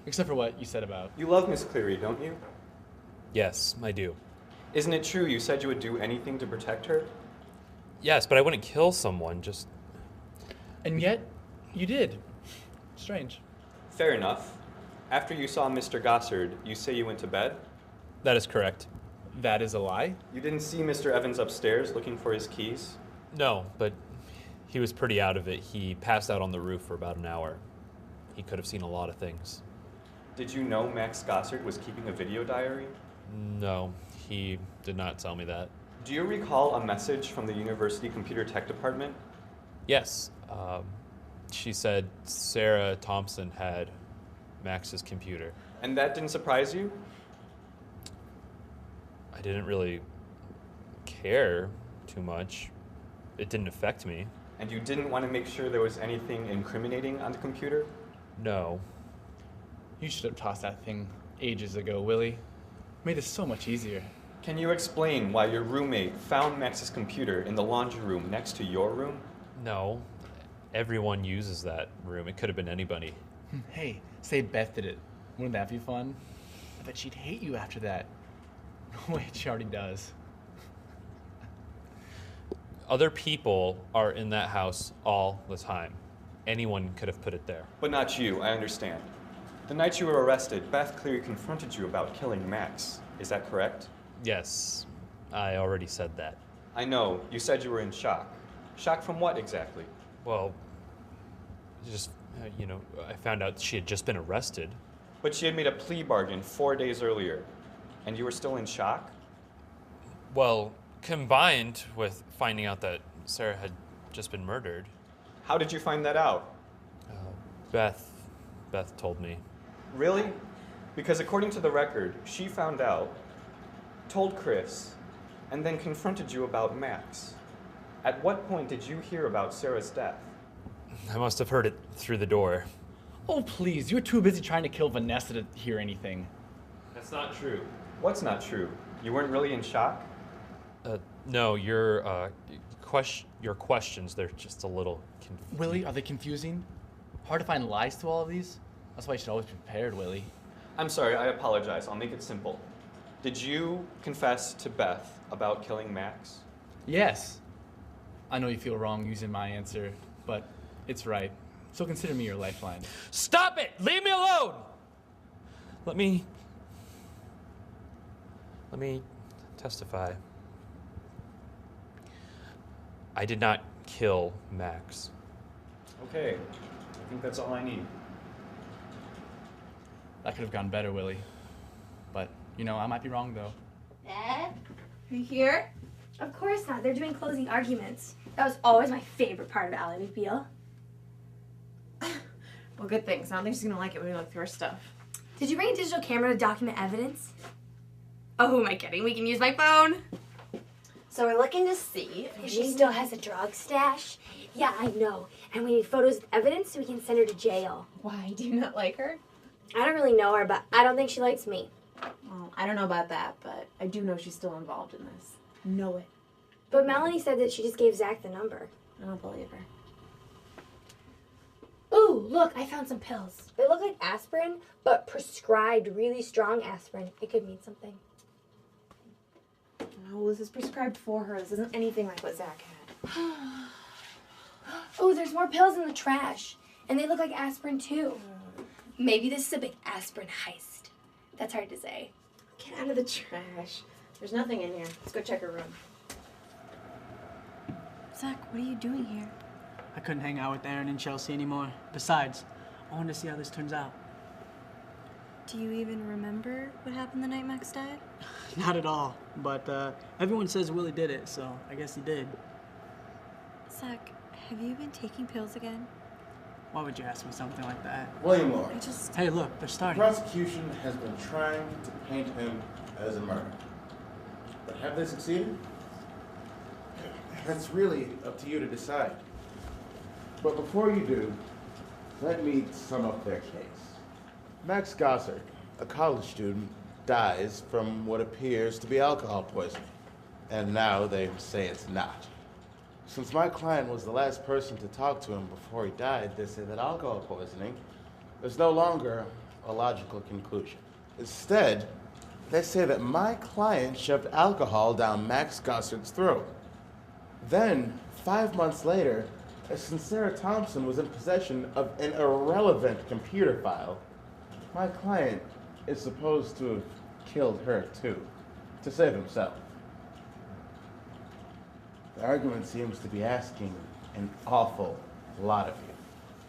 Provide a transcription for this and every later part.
Except for what you said about... You love Miss Cleary, don't you? Yes, I do. Isn't it true you said you would do anything to protect her? Yes, but I wouldn't kill someone, just... And yet, you did. Strange. Fair enough. After you saw Mr. Gossard, you say you went to bed? That is correct. That is a lie? You didn't see Mr. Evans upstairs looking for his keys? No, but he was pretty out of it. He passed out on the roof for about an hour. He could have seen a lot of things. Did you know Max Gossard was keeping a video diary? No, he did not tell me that. Do you recall a message from the University Computer Tech Department? Yes. She said Sarah Thompson had Max's computer. And that didn't surprise you? I didn't really care too much. It didn't affect me. And you didn't want to make sure there was anything incriminating on the computer? No. You should have tossed that thing ages ago, Willy. Made this so much easier. Can you explain why your roommate found Max's computer in the laundry room next to your room? No. Everyone uses that room. It could have been anybody. Hey, say Beth did it. Wouldn't that be fun? I bet she'd hate you after that. No way, she already does. Other people are in that house all the time. Anyone could have put it there. But not you, I understand. The night you were arrested, Beth clearly confronted you about killing Max. Is that correct? Yes, I already said that. I know. You said you were in shock. Shock from what exactly? Well, just, I found out she had just been arrested. But she had made a plea bargain 4 days earlier. And you were still in shock? Well, combined with finding out that Sarah had just been murdered. How did you find that out? Beth told me. Really? Because according to the record, she found out, told Chris, and then confronted you about Max. At what point did you hear about Sarah's death? I must have heard it through the door. Oh, please, you were too busy trying to kill Vanessa to hear anything. That's not true. What's not true? You weren't really in shock? No, your questions, they're just a little confusing. Willy, are they confusing? Hard to find lies to all of these? That's why you should always be prepared, Willy. I'm sorry, I apologize. I'll make it simple. Did you confess to Beth about killing Max? Yes. I know you feel wrong using my answer, but it's right. So consider me your lifeline. Stop it! Leave me alone! Let me testify. I did not kill Max. Okay, I think that's all I need. That could have gone better, Willy. But, I might be wrong, though. Beth, are you here? Of course not. They're doing closing arguments. That was always my favorite part of Ally McBeal. Well, good things. I don't think she's gonna like it when we look through her stuff. Did you bring a digital camera to document evidence? Oh, who am I kidding? We can use my phone. So we're looking to see If she still has a drug stash? Yeah, I know. And we need photos of evidence so we can send her to jail. Why? Do you not like her? I don't really know her, but I don't think she likes me. Well, I don't know about that, but I do know she's still involved in this. Know it. But Melony said that she just gave Zach the number. I don't believe her. Ooh, look, I found some pills. They look like aspirin, but prescribed really strong aspirin. It could mean something. Oh, this is prescribed for her. This isn't anything like what Zach had. Oh, there's more pills in the trash. And they look like aspirin, too. Maybe this is a big aspirin heist. That's hard to say. Get out of the trash. There's nothing in here. Let's go check her room. Zach, what are you doing here? I couldn't hang out with Erin and Chelsea anymore. Besides, I wanted to see how this turns out. Do you even remember what happened the night Max died? Not at all, but everyone says Willy did it, so I guess he did. Zach, have you been taking pills again? Why would you ask me something like that? William Law. I just... Hey, look, they're The starting. prosecution has been trying to paint him as a murderer. But have they succeeded? That's really up to you to decide. But before you do, let me sum up their case. Max Gossard, a college student, dies from what appears to be alcohol poisoning. And now they say it's not. Since my client was the last person to talk to him before he died, they say that alcohol poisoning is no longer a logical conclusion. Instead, they say that my client shoved alcohol down Max Gossard's throat. Then, 5 months later, since Sarah Thompson was in possession of an irrelevant computer file, my client is supposed to have killed her too, to save himself. The argument seems to be asking an awful lot of you.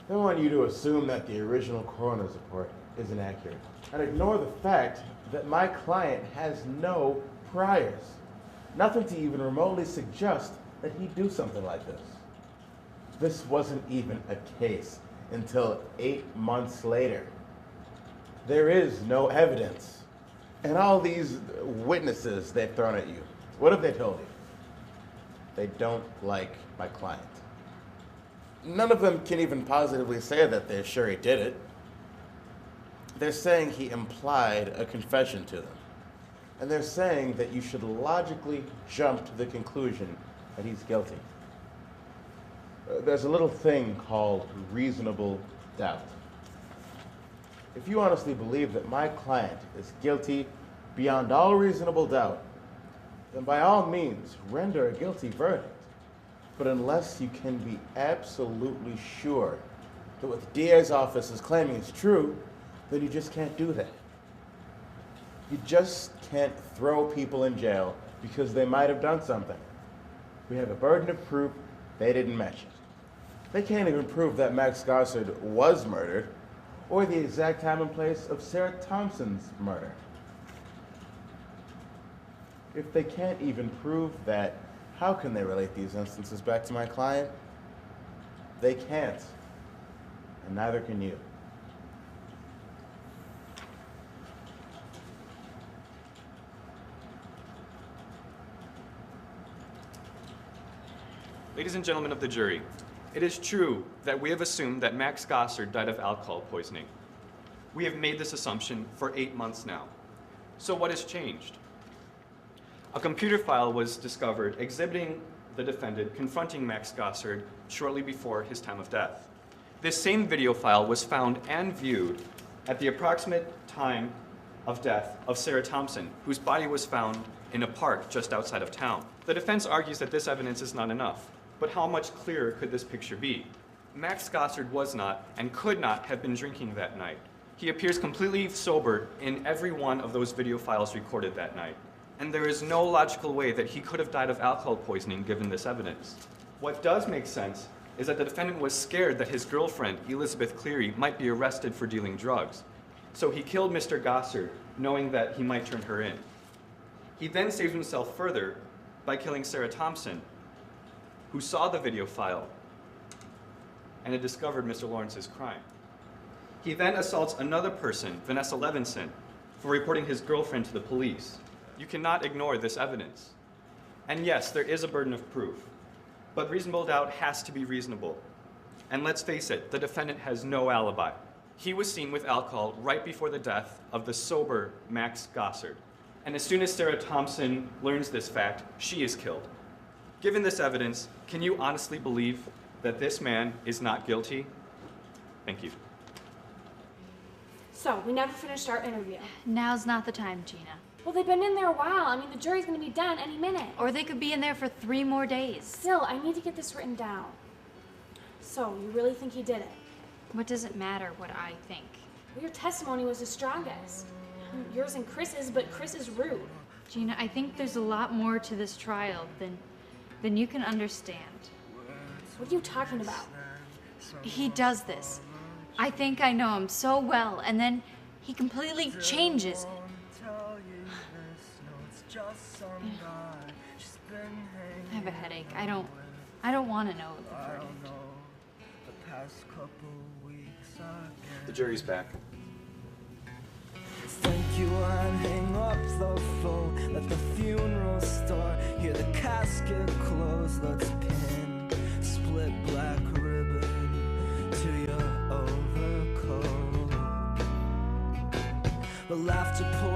They want you to assume that the original coroner's report is inaccurate and ignore the fact that my client has no priors. Nothing to even remotely suggest that he'd do something like this. This wasn't even a case until 8 months later. There is no evidence. And all these witnesses they've thrown at you, what have they told you? They don't like my client. None of them can even positively say that they're sure he did it. They're saying he implied a confession to them. And they're saying that you should logically jump to the conclusion that he's guilty. There's a little thing called reasonable doubt. If you honestly believe that my client is guilty beyond all reasonable doubt, then by all means, render a guilty verdict. But unless you can be absolutely sure that what the DA's office is claiming is true, then you just can't do that. You just can't throw people in jail because they might have done something. We have a burden of proof, they didn't match it. They can't even prove that Max Gossard was murdered or the exact time and place of Sarah Thompson's murder. If they can't even prove that, how can they relate these instances back to my client? They can't, and neither can you. Ladies and gentlemen of the jury, it is true that we have assumed that Max Gossard died of alcohol poisoning. We have made this assumption for 8 months now. So what has changed? A computer file was discovered exhibiting the defendant confronting Max Gossard shortly before his time of death. This same video file was found and viewed at the approximate time of death of Sarah Thompson, whose body was found in a park just outside of town. The defense argues that this evidence is not enough, but how much clearer could this picture be? Max Gossard was not and could not have been drinking that night. He appears completely sober in every one of those video files recorded that night. And there is no logical way that he could have died of alcohol poisoning given this evidence. What does make sense is that the defendant was scared that his girlfriend, Elizabeth Cleary, might be arrested for dealing drugs. So he killed Mr. Gossard, knowing that he might turn her in. He then saves himself further by killing Sarah Thompson, who saw the video file and had discovered Mr. Lawrence's crime. He then assaults another person, Vanessa Levinson, for reporting his girlfriend to the police. You cannot ignore this evidence. And yes, there is a burden of proof, but reasonable doubt has to be reasonable. And let's face it, the defendant has no alibi. He was seen with alcohol right before the death of the sober Max Gossard. And as soon as Sarah Thompson learns this fact, she is killed. Given this evidence, can you honestly believe that this man is not guilty? Thank you. So, we never finished our interview. Now's not the time, Gina. Well, they've been in there a while. I mean, the jury's gonna be done any minute. Or they could be in there for 3 more days. Still, I need to get this written down. So, you really think he did it? What does it matter what I think? Well, your testimony was the strongest. Yours and Chris's, but Chris is rude. Gina, I think there's a lot more to this trial than you can understand. What are you talking about? He does this. I think I know him so well, and then he completely changes. I have a headache. I don't want to know the verdict. The jury's back. Thank you and hang up the phone. Let the funeral start. Hear the casket close. Let's pin split black ribbon to your overcoat. The laughter pours